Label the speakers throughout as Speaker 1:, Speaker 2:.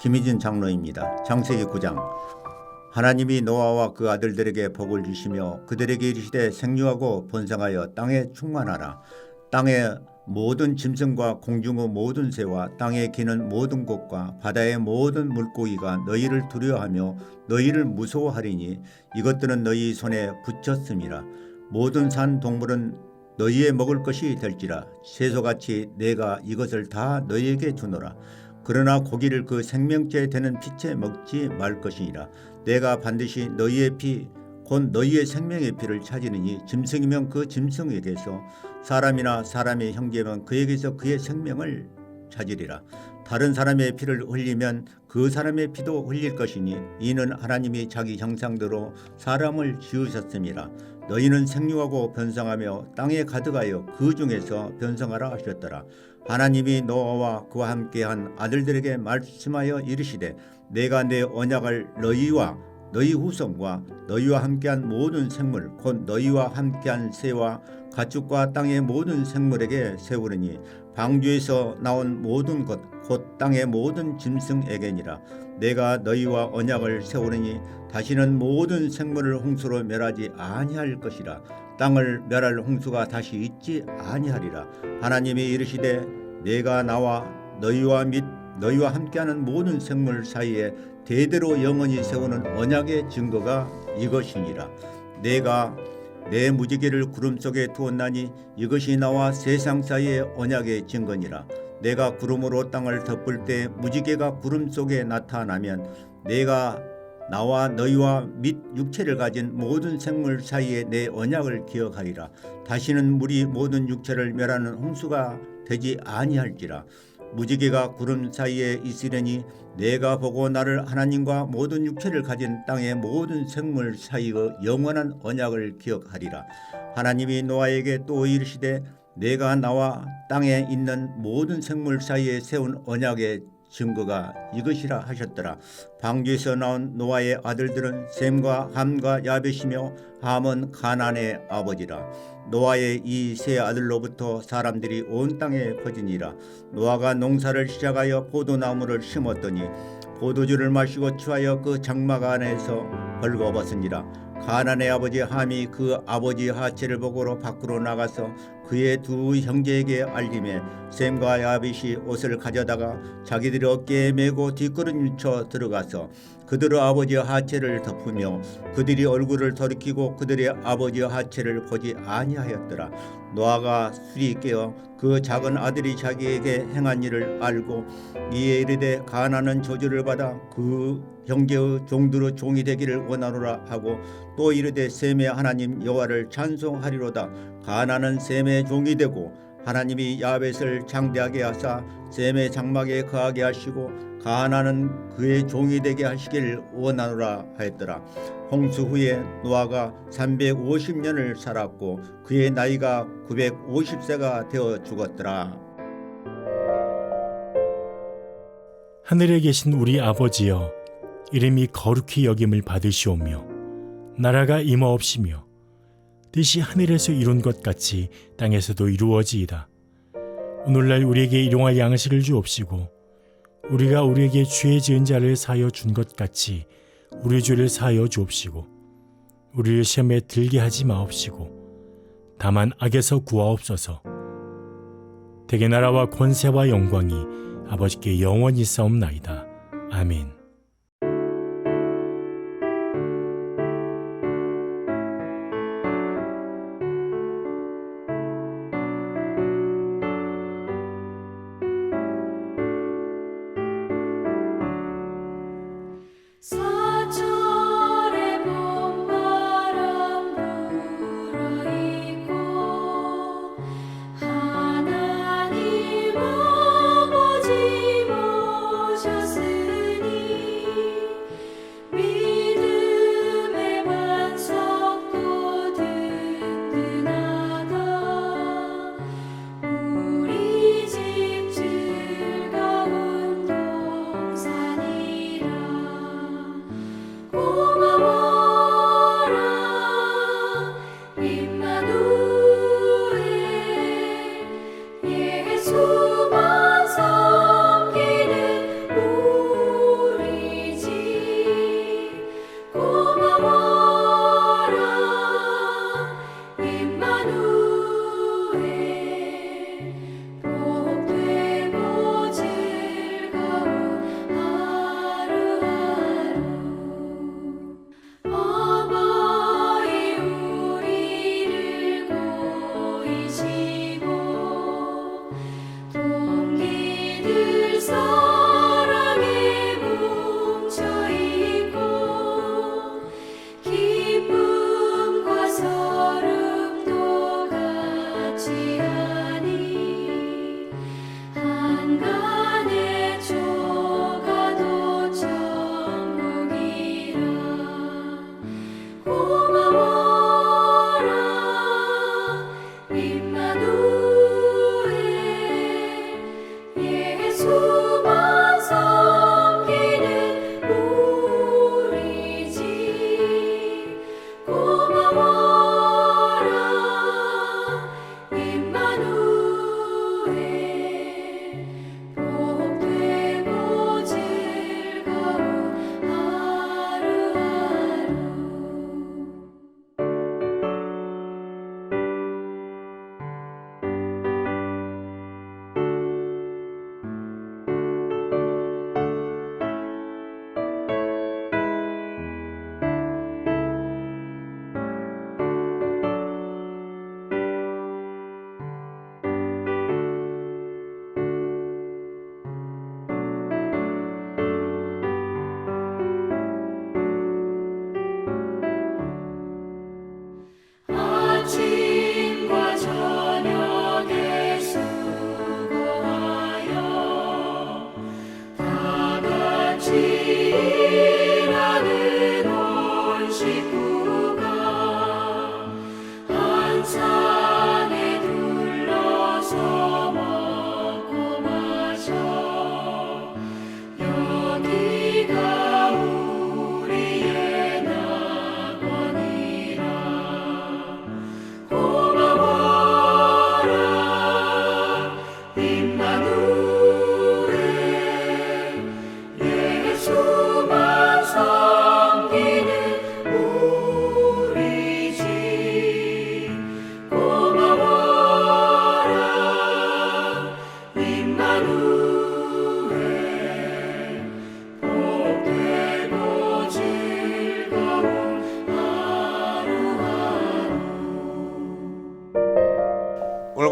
Speaker 1: 김희진 장로입니다. 창세기 9장. 하나님이 노아와 그 아들들에게 복을 주시며 그들에게 이르시되 생육하고 번성하여 땅에 충만하라. 땅의 모든 짐승과 공중의 모든 새와 땅에 기는 모든 것과 바다의 모든 물고기가 너희를 두려워하며 너희를 무서워하리니 이것들은 너희 손에 붙였음이라. 모든 산 동물은 너희의 먹을 것이 될지라. 채소같이 내가 이것을 다 너희에게 주노라. 그러나 고기를 그 생명째 되는 피째 먹지 말 것이니라. 내가 반드시 너희의 피 곧 너희의 생명의 피를 찾으리니 짐승이면 그 짐승에게서 사람이나 사람의 형제면 그에게서 그의 생명을 찾으리라. 다른 사람의 피를 흘리면 그 사람의 피도 흘릴 것이니 이는 하나님이 자기 형상대로 사람을 지으셨음이라. 너희는 생육하고 번성하며 땅에 가득하여 그 중에서 변성하라 하셨더라. 하나님이 노아와 그와 함께한 아들들에게 말씀하여 이르시되 내가 내 언약을 너희와 너희 후손과 너희와 함께한 모든 생물 곧 너희와 함께한 새와 가축과 땅의 모든 생물에게 세우리니 방주에서 나온 모든 것 곧 땅의 모든 짐승에게니라. 내가 너희와 언약을 세우리니 다시는 모든 생물을 홍수로 멸하지 아니할 것이라. 땅을 멸할 홍수가 다시 있지 아니하리라. 하나님이 이르시되 내가 나와 너희와 및 너희와 함께하는 모든 생물 사이에 대대로 영원히 세우는 언약의 증거가 이것이니라. 내가 내 무지개를 구름 속에 두었나니 이것이 나와 세상 사이의 언약의 증거니라. 내가 구름으로 땅을 덮을 때 무지개가 구름 속에 나타나면 내가 나와 너희와 및 육체를 가진 모든 생물 사이에 내 언약을 기억하리라. 다시는 물이 모든 육체를 멸하는 홍수가 되지 아니할지라. 무지개가 구름 사이에 있으려니 내가 보고 나를 하나님과 모든 육체를 가진 땅의 모든 생물 사이의 영원한 언약을 기억하리라. 하나님이 노아에게 또 이르시되 내가 나와 땅에 있는 모든 생물 사이에 세운 언약의 증거가 이것이라 하셨더라. 방주에서 나온 노아의 아들들은 셈과 함과 야벳이며 함은 가나안의 아버지라. 노아의 이 세 아들로부터 사람들이 온 땅에 퍼지니라. 노아가 농사를 시작하여 포도나무를 심었더니 포도주를 마시고 취하여 그 장막 안에서 벌거벗으니라. 가나안의 아버지 함이 그 아버지 하체를 보고로 밖으로 나가서 그의 두 형제에게 알림해 셈과 야벳이 옷을 가져다가 자기들의 어깨에 메고 뒷걸음쳐 들어가서 그들의 아버지 하체를 덮으며 그들이 얼굴을 돌이키고 그들의 아버지 하체를 보지 아니하였더라. 노아가 술이 깨어 그 작은 아들이 자기에게 행한 일을 알고 이에 이르되 가나안은 저주를 받아 그 형제의 종들의 종이 되기를 원하노라 하고 또 이르되 셈의 하나님 여호와를 찬송하리로다. 가나안은 셈의 종이 되고 하나님이 야벳을 장대하게 하사 셈의 장막에 거하게 하시고 가나안은 그의 종이 되게 하시길 원하노라 하였더라. 홍수 후에 노아가 350년을 살았고 그의 나이가 950세가 되어 죽었더라.
Speaker 2: 하늘에 계신 우리 아버지여, 이름이 거룩히 여김을 받으시오며 나라가 임하옵시며 뜻이 하늘에서 이룬 것 같이 땅에서도 이루어지이다. 오늘날 우리에게 일용할 양식을 주옵시고 우리가 우리에게 죄 지은 자를 사하여 준 것 같이 우리 죄를 사하여 주옵시고 우리를 시험에 들게 하지 마옵시고 다만 악에서 구하옵소서. 대개 나라와 권세와 영광이 아버지께 영원히 싸움나이다. 아멘.
Speaker 3: 사절의 봄바람 불어있고 하나님 아버지 모셨으니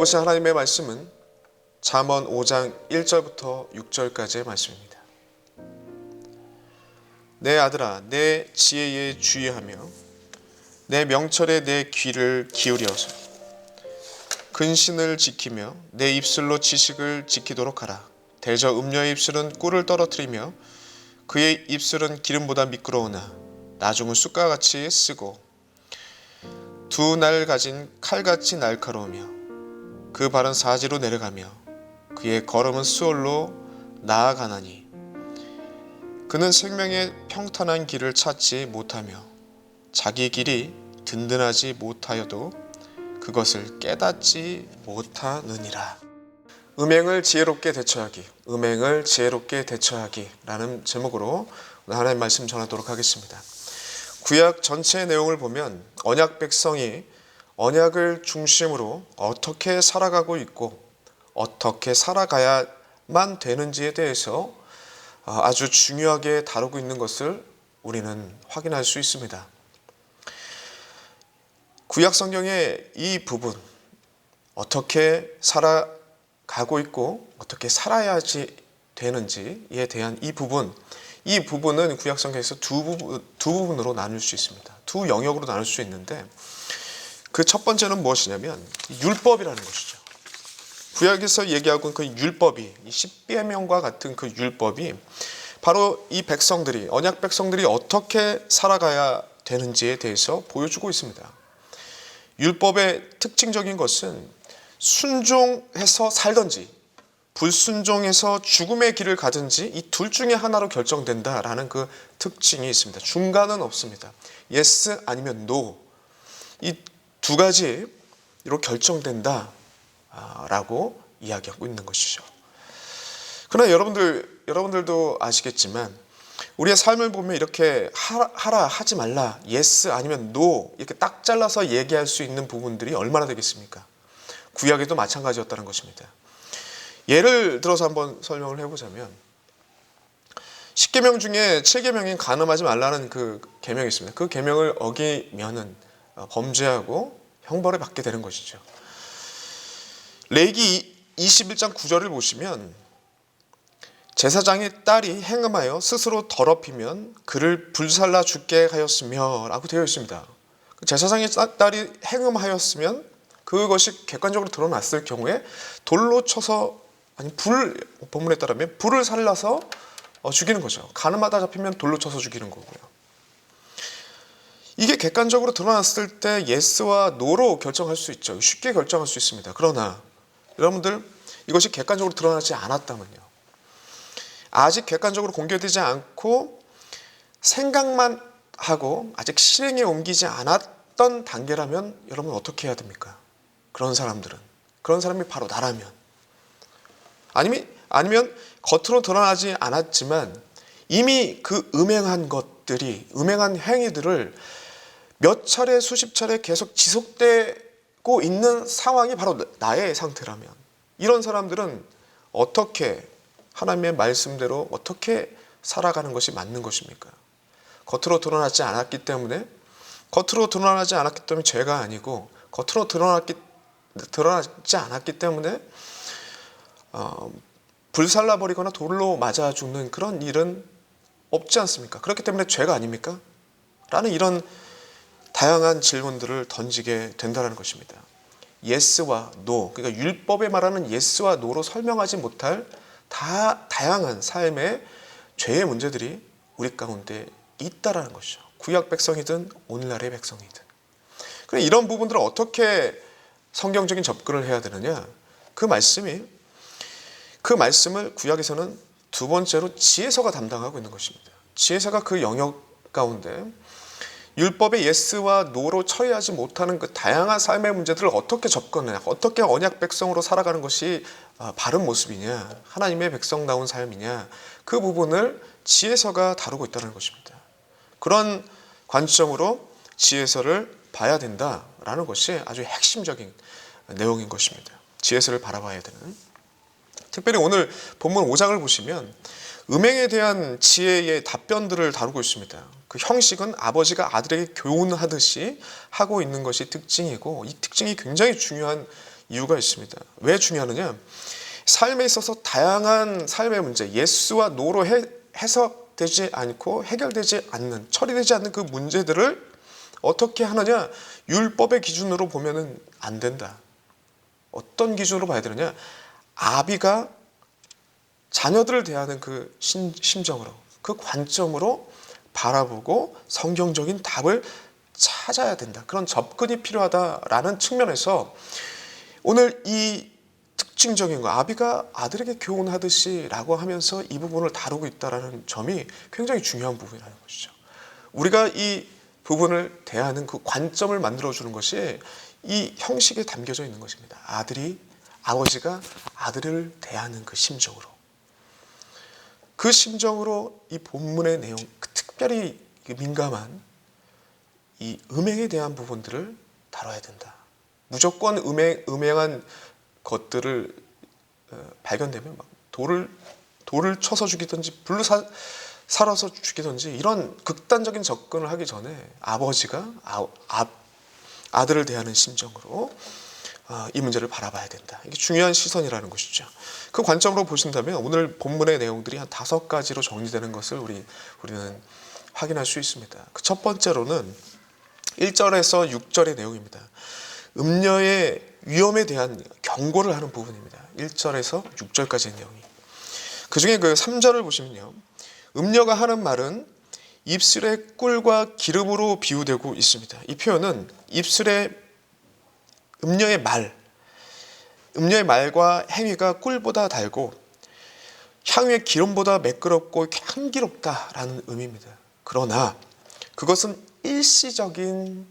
Speaker 4: 오늘 보신 하나님의 말씀은 잠언 5장 1절부터 6절까지의 말씀입니다. 내 아들아, 내 지혜에 주의하며 내 명철에 내 귀를 기울여서 근신을 지키며 내 입술로 지식을 지키도록 하라. 대저 음녀의 입술은 꿀을 떨어뜨리며 그의 입술은 기름보다 미끄러우나 나중은 쑥과 같이 쓰고 두 날 가진 칼같이 날카로우며 그 발은 사지로 내려가며 그의 걸음은 수월로 나아가나니 그는 생명의 평탄한 길을 찾지 못하며 자기 길이 든든하지 못하여도 그것을 깨닫지 못하느니라. 음행을 지혜롭게 대처하기, 음행을 지혜롭게 대처하기 라는 제목으로 오늘 하나님의 말씀 전하도록 하겠습니다. 구약 전체의 내용을 보면 언약 백성이 언약을 중심으로 어떻게 살아가고 있고 어떻게 살아가야만 되는지에 대해서 아주 중요하게 다루고 있는 것을 우리는 확인할 수 있습니다. 구약 성경의 이 부분, 어떻게 살아가고 있고 어떻게 살아야 되는지에 대한 이 부분은 구약 성경에서 두 부분으로 나눌 수 있습니다. 두 영역으로 나눌 수 있는데 그 첫 번째는 무엇이냐면 율법이라는 것이죠. 구약에서 얘기하고 있는 그 율법이, 이 십계명과 같은 그 율법이 바로 이 백성들이, 언약 백성들이 어떻게 살아가야 되는지에 대해서 보여주고 있습니다. 율법의 특징적인 것은 순종해서 살든지 불순종해서 죽음의 길을 가든지 이 둘 중에 하나로 결정된다라는 그 특징이 있습니다. 중간은 없습니다. yes 아니면 no, 이 두 가지로 결정된다라고 이야기하고 있는 것이죠. 그러나 여러분들도 아시겠지만 우리의 삶을 보면 이렇게 하라 하지 말라, yes 아니면 no 이렇게 딱 잘라서 얘기할 수 있는 부분들이 얼마나 되겠습니까? 구약에도 마찬가지였다는 것입니다. 예를 들어서 한번 설명을 해보자면 10계명 중에 7계명인 간음하지 말라는 그 계명이 있습니다. 그 계명을 어기면은 범죄하고 형벌을 받게 되는 것이죠. 레위기 21장 9절을 보시면 제사장의 딸이 행음하여 스스로 더럽히면 그를 불살라 죽게 하였으며 라고 되어 있습니다. 제사장의 딸이 행음하였으면 그것이 객관적으로 드러났을 경우에 돌로 쳐서, 아니 본문에 따르면 불을 살라서 죽이는 거죠. 간음하다 잡히면 돌로 쳐서 죽이는 거고요. 이게 객관적으로 드러났을 때 예스와 노로 결정할 수 있죠. 쉽게 결정할 수 있습니다. 그러나 여러분들, 이것이 객관적으로 드러나지 않았다면요, 아직 객관적으로 공개되지 않고 생각만 하고 아직 실행에 옮기지 않았던 단계라면 여러분 어떻게 해야 됩니까? 그런 사람이 바로 나라면, 아니면 겉으로 드러나지 않았지만 이미 그 음행한 행위들을 몇 차례 수십 차례 계속 지속되고 있는 상황이 바로 나의 상태라면, 이런 사람들은 어떻게 하나님의 말씀대로 어떻게 살아가는 것이 맞는 것입니까? 겉으로 드러나지 않았기 때문에 죄가 아니고, 겉으로 드러나지 않았기 때문에 불살라버리거나 돌로 맞아 죽는 그런 일은 없지 않습니까? 그렇기 때문에 죄가 아닙니까? 라는 이런 다양한 질문들을 던지게 된다는 것입니다. 예스와 노, 그러니까 율법에 말하는 예스와 노로 설명하지 못할 다양한 삶의 죄의 문제들이 우리 가운데 있다라는 것이죠. 구약 백성이든 오늘날의 백성이든. 그럼 이런 부분들을 어떻게 성경적인 접근을 해야 되느냐? 그 말씀을 구약에서는 두 번째로 지혜서가 담당하고 있는 것입니다. 지혜서가 그 영역 가운데 율법의 예스와 노로 처리하지 못하는 그 다양한 삶의 문제들을 어떻게 접근하냐, 어떻게 언약 백성으로 살아가는 것이 바른 모습이냐, 하나님의 백성다운 삶이냐, 그 부분을 지혜서가 다루고 있다는 것입니다. 그런 관점으로 지혜서를 봐야 된다라는 것이 아주 핵심적인 내용인 것입니다. 지혜서를 바라봐야 되는. 특별히 오늘 본문 5장을 보시면 음행에 대한 지혜의 답변들을 다루고 있습니다. 그 형식은 아버지가 아들에게 교훈하듯이 하고 있는 것이 특징이고, 이 특징이 굉장히 중요한 이유가 있습니다. 왜 중요하느냐? 삶에 있어서 다양한 삶의 문제, 예스와 노로 해석되지 않고 해결되지 않는, 처리되지 않는 그 문제들을 어떻게 하느냐? 율법의 기준으로 보면은 안 된다. 어떤 기준으로 봐야 되느냐? 아비가 자녀들을 대하는 그 심정으로, 그 관점으로 바라보고 성경적인 답을 찾아야 된다. 그런 접근이 필요하다라는 측면에서 오늘 이 특징적인 거, 아비가 아들에게 교훈하듯이 라고 하면서 이 부분을 다루고 있다는 점이 굉장히 중요한 부분이라는 것이죠. 우리가 이 부분을 대하는 그 관점을 만들어주는 것이 이 형식에 담겨져 있는 것입니다. 아버지가 아들을 대하는 그 심정으로. 그 심정으로 이 본문의 내용, 특별히 민감한 이 음행에 대한 부분들을 다뤄야 된다. 무조건 음행한 것들을 발견되면 막 돌을 쳐서 죽이든지 불로 살아서 죽이든지 이런 극단적인 접근을 하기 전에 아버지가 아들을 대하는 심정으로 이 문제를 바라봐야 된다. 이게 중요한 시선이라는 것이죠. 그 관점으로 보신다면 오늘 본문의 내용들이 한 5가지로 정리되는 것을 우리는 확인할 수 있습니다. 그 첫 번째로는 1절에서 6절의 내용입니다. 음녀의 위험에 대한 경고를 하는 부분입니다. 1절에서 6절까지의 내용이. 그 중에 그 3절을 보시면요. 음녀가 하는 말은 입술의 꿀과 기름으로 비유되고 있습니다. 이 표현은 입술의 음녀의 말과 행위가 꿀보다 달고 향유의 기름보다 매끄럽고 향기롭다라는 의미입니다. 그러나 그것은 일시적인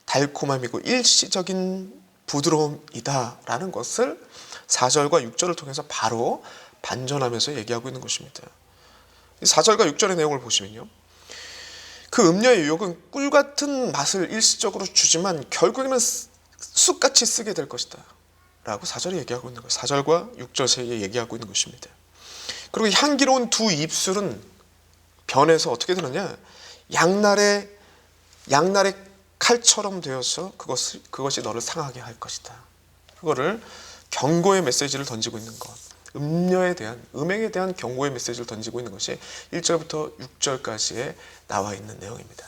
Speaker 4: 달콤함이고 일시적인 부드러움이다라는 것을 4절과 6절을 통해서 바로 반전하면서 얘기하고 있는 것입니다. 4절과 6절의 내용을 보시면요. 그 음녀의 유혹은 꿀 같은 맛을 일시적으로 주지만 결국에는 쑥같이 쓰게 될 것이다 라고 4절에 얘기하고 있는 거예요. 4절과 6절 사이에 얘기하고 있는 것입니다. 그리고 향기로운 두 입술은 변해서 어떻게 되느냐, 양날의 칼처럼 되어서 그것이 너를 상하게 할 것이다. 그거를 경고의 메시지를 던지고 있는 것, 음행에 대한 경고의 메시지를 던지고 있는 것이 1절부터 6절까지에 나와 있는 내용입니다.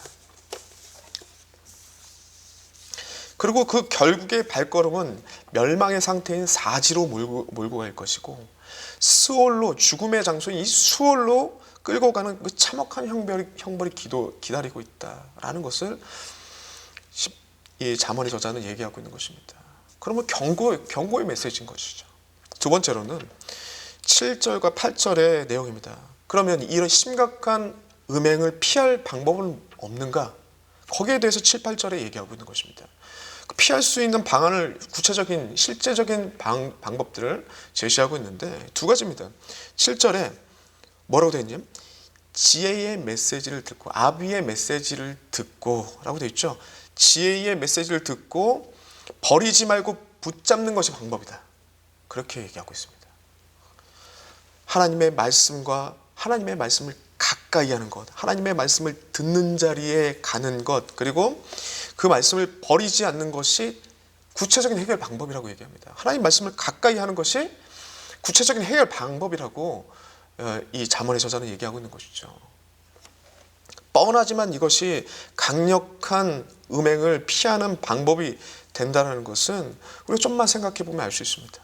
Speaker 4: 그리고 그 결국의 발걸음은 멸망의 상태인 사지로 몰고 갈 것이고, 수월로, 죽음의 장소인 이 수월로 끌고 가는 그 참혹한 형벌이 기다리고 있다라는 것을 이 잠언의 저자는 얘기하고 있는 것입니다. 그러면 경고의 메시지인 것이죠. 두 번째로는 7절과 8절의 내용입니다. 그러면 이런 심각한 음행을 피할 방법은 없는가? 거기에 대해서 7, 8절에 얘기하고 있는 것입니다. 피할 수 있는 방안을 구체적인 실제적인 방법들을 제시하고 있는데 두 가지입니다. 7절에 뭐라고 되어 있냐면 지혜의 메시지를 듣고, 아비의 메시지를 듣고 라고 되어 있죠. 지혜의 메시지를 듣고 버리지 말고 붙잡는 것이 방법이다. 그렇게 얘기하고 있습니다. 하나님의 말씀을 가까이 하는 것, 하나님의 말씀을 듣는 자리에 가는 것, 그리고 그 말씀을 버리지 않는 것이 구체적인 해결 방법이라고 얘기합니다. 하나님 말씀을 가까이 하는 것이 구체적인 해결 방법이라고 이 잠언의 저자는 얘기하고 있는 것이죠. 뻔하지만 이것이 강력한 음행을 피하는 방법이 된다는 것은 우리가 좀만 생각해 보면 알 수 있습니다.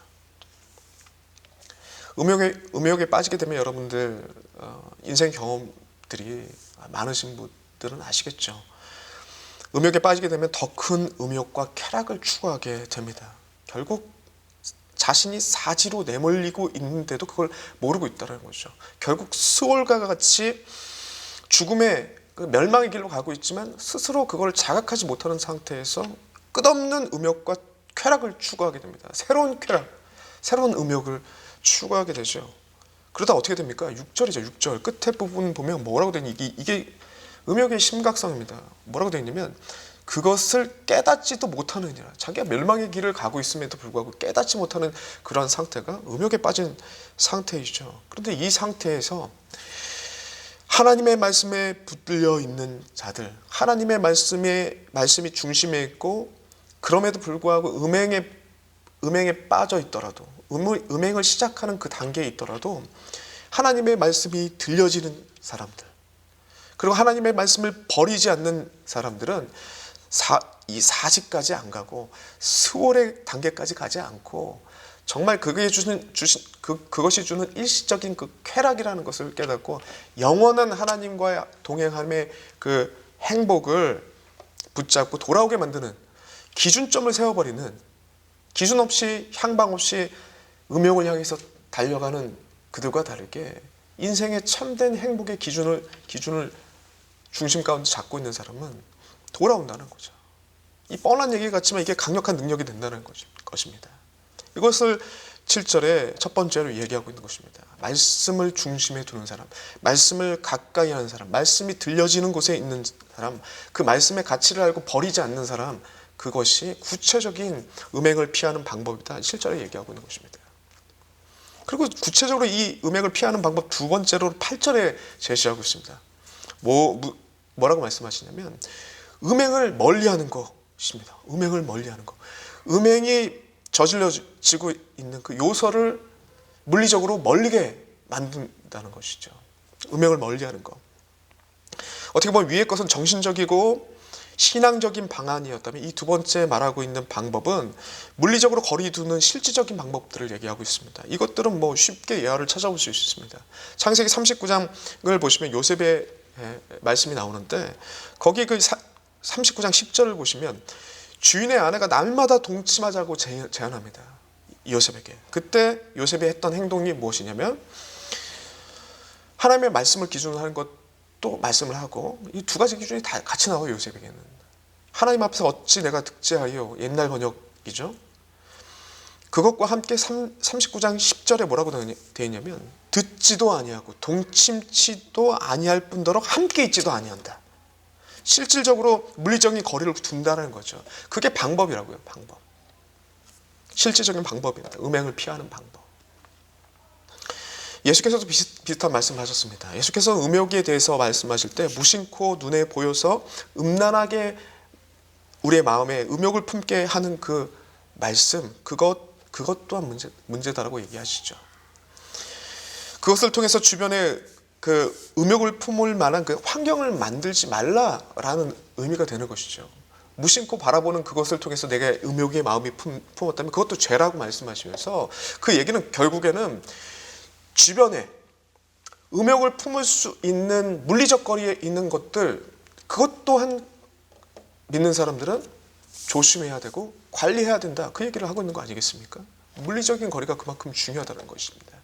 Speaker 4: 음욕에 빠지게 되면 여러분들 인생 경험들이 많으신 분들은 아시겠죠. 음욕에 빠지게 되면 더 큰 음욕과 쾌락을 추구하게 됩니다. 결국 자신이 사지로 내몰리고 있는데도 그걸 모르고 있다는 거죠. 결국 스올과 같이 죽음의 멸망의 길로 가고 있지만 스스로 그걸 자각하지 못하는 상태에서 끝없는 음욕과 쾌락을 추구하게 됩니다. 새로운 쾌락, 새로운 음욕을 추구하게 되죠. 그러다 어떻게 됩니까? 6절이죠. 6절 끝에 부분 보면 뭐라고 되니? 이게 음욕의 심각성입니다. 뭐라고 되어 있냐면 그것을 깨닫지도 못하느니라. 자기가 멸망의 길을 가고 있음에도 불구하고 깨닫지 못하는 그런 상태가 음욕에 빠진 상태이죠. 그런데 이 상태에서 하나님의 말씀에 붙들려 있는 자들, 하나님의 말씀이 중심에 있고 그럼에도 불구하고 음행에 빠져 있더라도 음행을 시작하는 그 단계에 있더라도 하나님의 말씀이 들려지는 사람들, 그리고 하나님의 말씀을 버리지 않는 사람들은 이 사지까지 안 가고 스월의 단계까지 가지 않고 정말 그것이 주는 일시적인 그 쾌락이라는 것을 깨닫고 영원한 하나님과의 동행함의 그 행복을 붙잡고 돌아오게 만드는 기준점을 세워버리는, 기준 없이 향방 없이 음욕을 향해서 달려가는 그들과 다르게 인생의 참된 행복의 기준을 중심 가운데 잡고 있는 사람은 돌아온다는 거죠. 이 뻔한 얘기 같지만 이게 강력한 능력이 된다는 것입니다. 이것을 7절에 첫 번째로 얘기하고 있는 것입니다. 말씀을 중심에 두는 사람, 말씀을 가까이 하는 사람, 말씀이 들려지는 곳에 있는 사람, 그 말씀의 가치를 알고 버리지 않는 사람, 그것이 구체적인 음행을 피하는 방법이다. 7절에 얘기하고 있는 것입니다. 그리고 구체적으로 이 음행을 피하는 방법 두 번째로 8절에 제시하고 있습니다. 뭐라고 말씀하시냐면 음행을 멀리하는 것입니다. 음행을 멀리하는 것. 음행이 저질러지고 있는 그 요소를 물리적으로 멀리게 만든다는 것이죠. 음행을 멀리하는 것. 어떻게 보면 위의 것은 정신적이고 신앙적인 방안이었다면 이 두 번째 말하고 있는 방법은 물리적으로 거리 두는 실질적인 방법들을 얘기하고 있습니다. 이것들은 뭐 쉽게 예화를 찾아볼 수 있습니다. 창세기 39장을 보시면 요셉의 말씀이 나오는데 거기 그 39장 10절을 보시면 주인의 아내가 날마다 동침하자고 제안합니다. 요셉에게. 그때 요셉이 했던 행동이 무엇이냐면 하나님의 말씀을 기준으로 하는 것도 말씀을 하고 이 두 가지 기준이 다 같이 나와요. 요셉에게는. 하나님 앞에서 어찌 내가 득제하여, 옛날 번역이죠. 그것과 함께 39장 10절에 뭐라고 되어 있냐면 듣지도 아니하고 동침치도 아니할 뿐더러 함께 있지도 아니한다. 실질적으로 물리적인 거리를 둔다는 거죠. 그게 방법이라고요. 방법. 실질적인 방법입니다. 음행을 피하는 방법. 예수께서도 비슷한 말씀을 하셨습니다. 예수께서 음욕에 대해서 말씀하실 때 무심코 눈에 보여서 음란하게 우리의 마음에 음욕을 품게 하는 그 말씀, 그것 또한 문제다라고 얘기하시죠. 그것을 통해서 주변에 그 음욕을 품을 만한 그 환경을 만들지 말라라는 의미가 되는 것이죠. 무심코 바라보는 그것을 통해서 내가 음욕의 마음이 품었다면 그것도 죄라고 말씀하시면서 그 얘기는 결국에는 주변에 음욕을 품을 수 있는 물리적 거리에 있는 것들, 그것 또한 믿는 사람들은 조심해야 되고 관리해야 된다. 그 얘기를 하고 있는 거 아니겠습니까? 물리적인 거리가 그만큼 중요하다는 것입니다.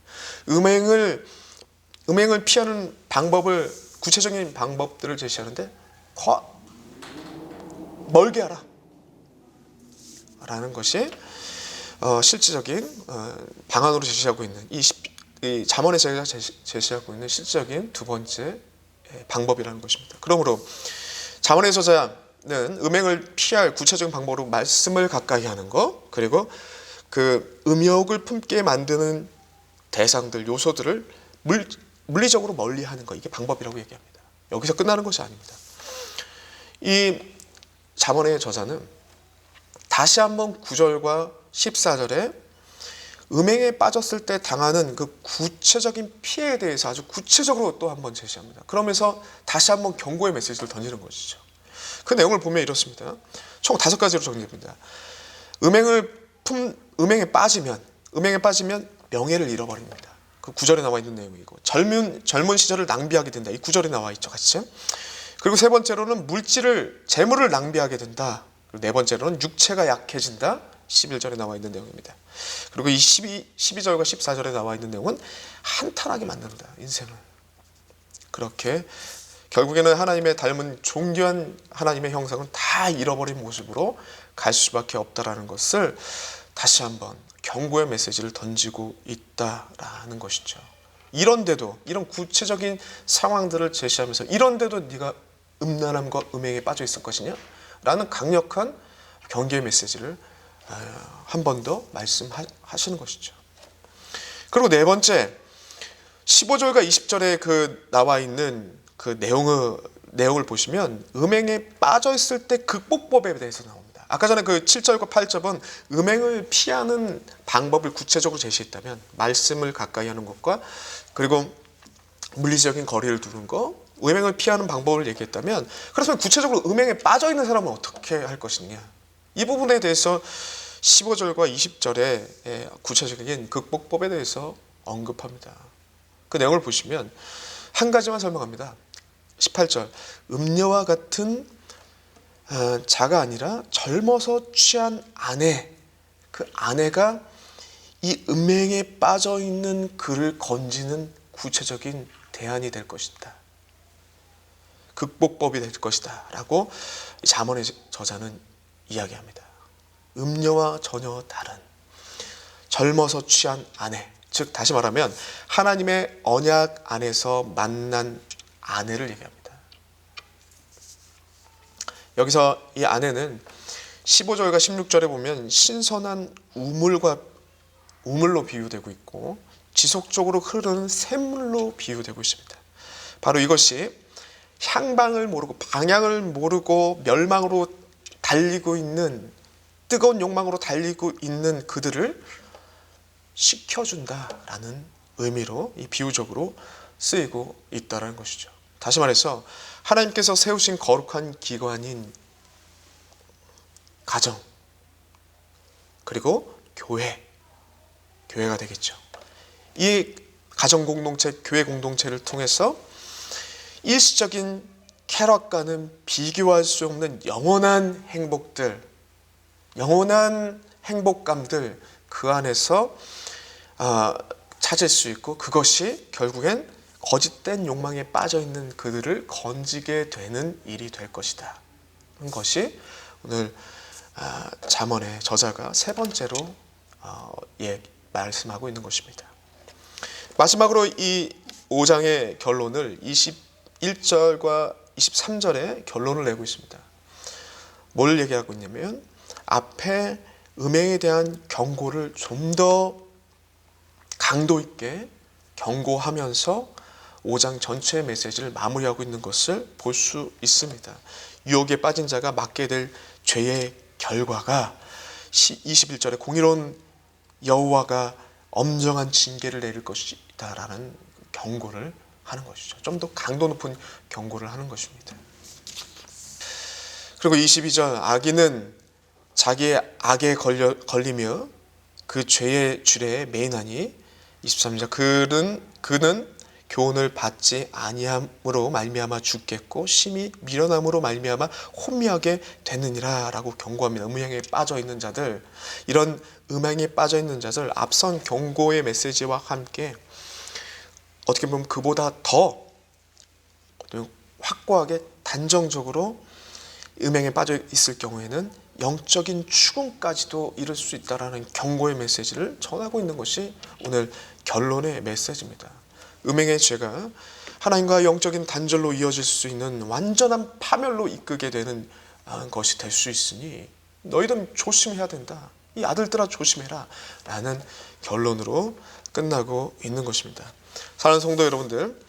Speaker 4: 음행을 피하는 방법을, 구체적인 방법들을 제시하는데 멀게 하라 라는 것이 실질적인 방안으로 제시하고 있는 이 잠언의 제가 제시하고 있는 실질적인 두 번째 방법이라는 것입니다. 그러므로 잠언의 저자는 음행을 피할 구체적인 방법으로 말씀을 가까이 하는 것, 그리고 그 음욕을 품게 만드는 대상들, 요소들을 물리적으로 멀리하는 것, 이게 방법이라고 얘기합니다. 여기서 끝나는 것이 아닙니다. 이 잠언의 저자는 다시 한번 9절과 14절에 음행에 빠졌을 때 당하는 그 구체적인 피해에 대해서 아주 구체적으로 또 한번 제시합니다. 그러면서 다시 한번 경고의 메시지를 던지는 것이죠. 그 내용을 보면 이렇습니다. 총 5가지로 정리됩니다. 음행에 빠지면 명예를 잃어버립니다. 그 9절에 나와 있는 내용이고, 젊은 시절을 낭비하게 된다. 이 9절에 나와 있죠, 같이. 그리고 세 번째로는 재물을 낭비하게 된다. 그리고 네 번째로는 육체가 약해진다. 11절에 나와 있는 내용입니다. 그리고 이 12절과 14절에 나와 있는 내용은 한탄하게 만든다. 인생을. 그렇게 결국에는 하나님의 닮은 존귀한 하나님의 형상은 다 잃어버린 모습으로 갈 수밖에 없다라는 것을 다시 한번 경고의 메시지를 던지고 있다라는 것이죠. 이런데도, 이런 구체적인 상황들을 제시하면서 이런데도 네가 음란함과 음행에 빠져 있을 것이냐? 라는 강력한 경계의 메시지를 한 번 더 말씀하시는 것이죠. 그리고 네 번째, 15절과 20절에 나와 있는 그 내용을 보시면 음행에 빠져 있을 때 극복법에 대해서 나옵니다. 아까 전에 그 7절과 8절은 음행을 피하는 방법을 구체적으로 제시했다면 말씀을 가까이 하는 것과 그리고 물리적인 거리를 두는 거, 음행을 피하는 방법을 얘기했다면 그렇다면 구체적으로 음행에 빠져 있는 사람은 어떻게 할 것이냐? 이 부분에 대해서 15절과 20절의 구체적인 극복법에 대해서 언급합니다. 그 내용을 보시면 한 가지만 설명합니다. 18절 음녀와 같은 자가 아니라 젊어서 취한 아내, 그 아내가 이 음행에 빠져 있는 그를 건지는 구체적인 대안이 될 것이다. 극복법이 될 것이다 라고 잠언의 저자는 이야기합니다. 음녀와 전혀 다른 젊어서 취한 아내, 즉 다시 말하면 하나님의 언약 안에서 만난 아내를 얘기합니다. 여기서 이 아내는 15절과 16절에 보면 신선한 우물로 비유되고 있고 지속적으로 흐르는 샘물로 비유되고 있습니다. 바로 이것이 향방을 모르고 방향을 모르고 멸망으로 달리고 있는 뜨거운 욕망으로 달리고 있는 그들을 식혀준다라는 의미로 이 비유적으로 쓰이고 있다는 것이죠. 다시 말해서 하나님께서 세우신 거룩한 기관인 가정 그리고 교회가 되겠죠. 이 가정 공동체, 교회 공동체를 통해서 일시적인 쾌락과는 비교할 수 없는 영원한 행복들, 영원한 행복감들 그 안에서 찾을 수 있고 그것이 결국엔 거짓된 욕망에 빠져있는 그들을 건지게 되는 일이 될 것이다. 그런 것이 오늘 잠언의 저자가 세 번째로 말씀하고 있는 것입니다. 마지막으로 이 5장의 결론을 21절과 23절에 결론을 내고 있습니다. 뭘 얘기하고 있냐면 앞에 음행에 대한 경고를 좀 더 강도 있게 경고하면서 5장 전체의 메시지를 마무리하고 있는 것을 볼 수 있습니다. 유혹에 빠진 자가 맡게 될 죄의 결과가 21절에 공의로운 여호와가 엄정한 징계를 내릴 것이다 라는 경고를 하는 것이죠. 좀 더 강도 높은 경고를 하는 것입니다. 그리고 22절 악인은 자기의 악에 걸리며 그 죄의 주례에 매인하니 23절 그는 교훈을 받지 아니함으로 말미암아 죽겠고 심히 미련함으로 말미암아 혼미하게 되느니라 라고 경고합니다. 음행에 빠져 있는 자들, 이런 음행에 빠져 있는 자들, 앞선 경고의 메시지와 함께 어떻게 보면 그보다 더 확고하게 단정적으로 음행에 빠져 있을 경우에는 영적인 죽음까지도 이룰 수 있다라는 경고의 메시지를 전하고 있는 것이 오늘 결론의 메시지입니다. 음행의 죄가 하나님과 영적인 단절로 이어질 수 있는 완전한 파멸로 이끌게 되는 것이 될 수 있으니 너희들은 조심해야 된다. 이 아들들아 조심해라 라는 결론으로 끝나고 있는 것입니다. 사랑하는 성도 여러분들,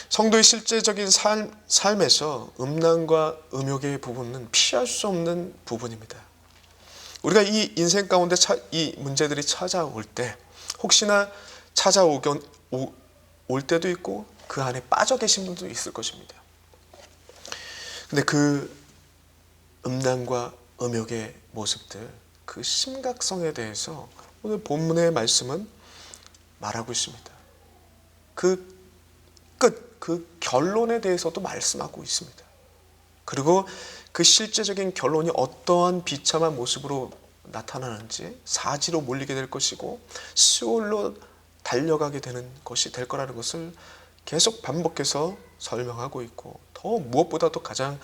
Speaker 4: 성도의 실제적인 삶에서 음란과 음욕의 부분은 피할 수 없는 부분입니다. 우리가 이 인생 가운데 이 문제들이 찾아올 때 혹시나 올 때도 있고 그 안에 빠져 계신 분도 있을 것입니다. 근데 그 음란과 음욕의 모습들, 그 심각성에 대해서 오늘 본문의 말씀은 말하고 있습니다. 그 결론에 대해서도 말씀하고 있습니다. 그리고 그 실제적인 결론이 어떠한 비참한 모습으로 나타나는지 사지로 몰리게 될 것이고 시올로 달려가게 되는 것이 될 거라는 것을 계속 반복해서 설명하고 있고, 더 무엇보다도 가장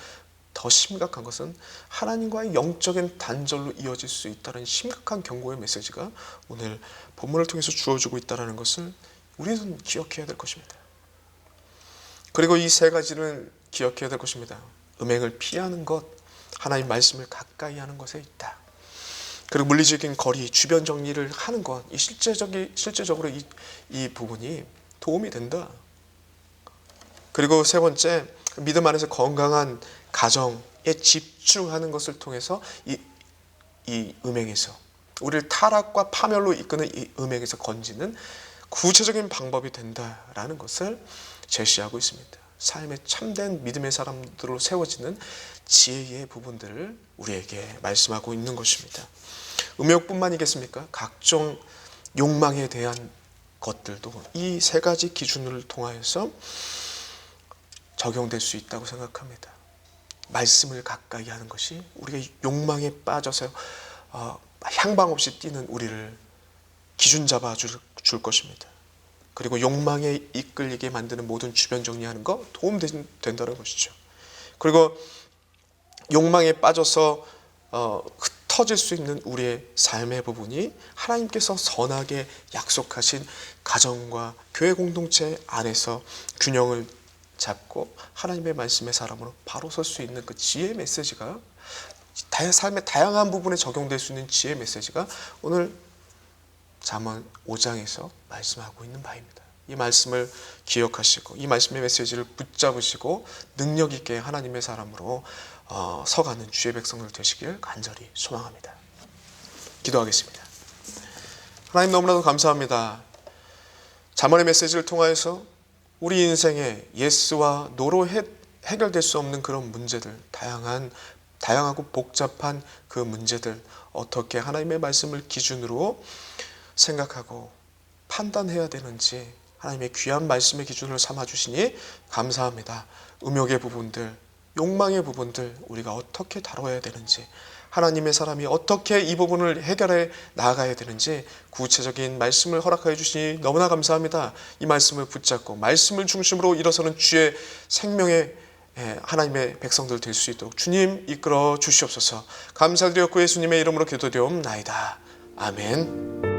Speaker 4: 더 심각한 것은 하나님과의 영적인 단절로 이어질 수 있다는 심각한 경고의 메시지가 오늘 본문을 통해서 주어지고 있다는 것을 우리는 기억해야 될 것입니다. 그리고 이 세 가지를 기억해야 될 것입니다. 음행을 피하는 것, 하나님 말씀을 가까이 하는 것에 있다. 그리고 물리적인 거리, 주변 정리를 하는 것, 이 실제적으로 이 부분이 도움이 된다. 그리고 세 번째, 믿음 안에서 건강한 가정에 집중하는 것을 통해서 이 이 음행에서, 우리를 타락과 파멸로 이끄는 이 음행에서 건지는 구체적인 방법이 된다라는 것을 제시하고 있습니다. 삶의 참된 믿음의 사람들로 세워지는 지혜의 부분들을 우리에게 말씀하고 있는 것입니다. 음욕뿐만이겠습니까? 각종 욕망에 대한 것들도 이 세 가지 기준을 통하여서 적용될 수 있다고 생각합니다. 말씀을 가까이 하는 것이 우리가 욕망에 빠져서 향방 없이 뛰는 우리를 기준 잡아 줄 것입니다. 그리고 욕망에 이끌리게 만드는 모든 주변 정리하는 거 도움 된다는 것이죠. 그리고 욕망에 빠져서 흩어질 수 있는 우리의 삶의 부분이 하나님께서 선하게 약속하신 가정과 교회 공동체 안에서 균형을 잡고 하나님의 말씀의 사람으로 바로 설 수 있는 그 지혜의 메시지가, 삶의 다양한 부분에 적용될 수 있는 지혜의 메시지가 오늘 잠언 5장에서 말씀하고 있는 바입니다. 이 말씀을 기억하시고 이 말씀의 메시지를 붙잡으시고 능력 있게 하나님의 사람으로 서가는 주의 백성들 되시길 간절히 소망합니다. 기도하겠습니다. 하나님, 너무나도 감사합니다. 잠언의 메시지를 통하여서 우리 인생에 예스와 노로 해결될 수 없는 그런 문제들, 다양하고 복잡한 그 문제들, 어떻게 하나님의 말씀을 기준으로 생각하고 판단해야 되는지 하나님의 귀한 말씀의 기준을 삼아주시니 감사합니다. 음욕의 부분들, 욕망의 부분들 우리가 어떻게 다뤄야 되는지, 하나님의 사람이 어떻게 이 부분을 해결해 나아가야 되는지 구체적인 말씀을 허락하여 주시니 너무나 감사합니다. 이 말씀을 붙잡고 말씀을 중심으로 일어서는 주의 생명의 하나님의 백성들 될 수 있도록 주님 이끌어 주시옵소서. 감사드렸고 예수님의 이름으로 기도드리옵나이다. 아멘.